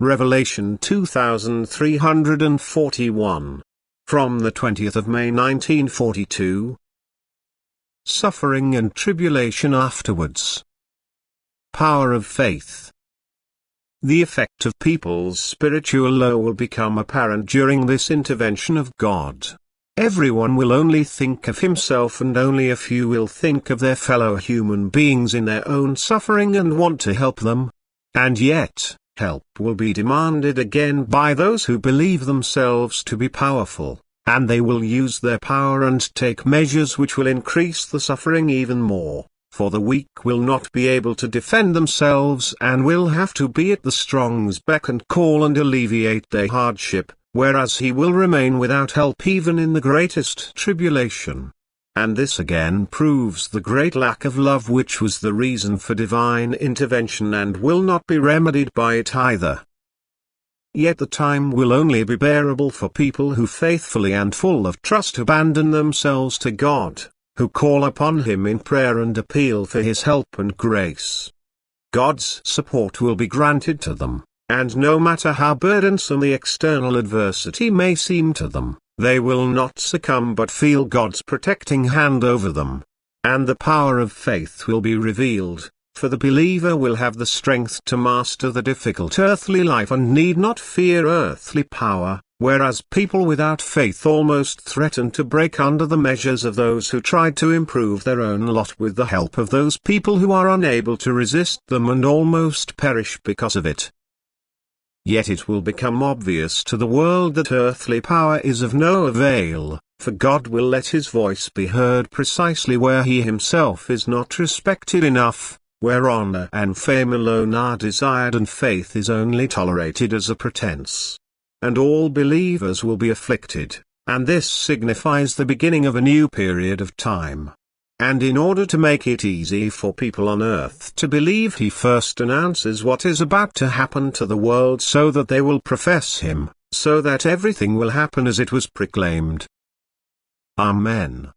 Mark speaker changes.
Speaker 1: Revelation 2341. From the 20th of May 1942. Suffering and tribulation afterwards. Power of faith. The effect of people's spiritual low will become apparent during this intervention of God. Everyone will only think of himself, and only a few will think of their fellow human beings in their own suffering and want to help them. And yet, help will be demanded again by those who believe themselves to be powerful, and they will use their power and take measures which will increase the suffering even more, for the weak will not be able to defend themselves and will have to be at the strong's beck and call and alleviate their hardship, whereas he will remain without help even in the greatest tribulation. And this again proves the great lack of love which was the reason for divine intervention, and will not be remedied by it either. Yet the time will only be bearable for people who faithfully and full of trust abandon themselves to God, who call upon Him in prayer and appeal for His help and grace. God's support will be granted to them, and no matter how burdensome the external adversity may seem to them, they will not succumb but feel God's protecting hand over them. And the power of faith will be revealed, for the believer will have the strength to master the difficult earthly life and need not fear earthly power, whereas people without faith almost threaten to break under the measures of those who tried to improve their own lot with the help of those people who are unable to resist them and almost perish because of it. Yet it will become obvious to the world that earthly power is of no avail, for God will let His voice be heard precisely where He Himself is not respected enough, where honor and fame alone are desired and faith is only tolerated as a pretense. And all believers will be afflicted, and this signifies the beginning of a new period of time. And in order to make it easy for people on earth to believe, He first announces what is about to happen to the world so that they will profess Him, so that everything will happen as it was proclaimed. Amen.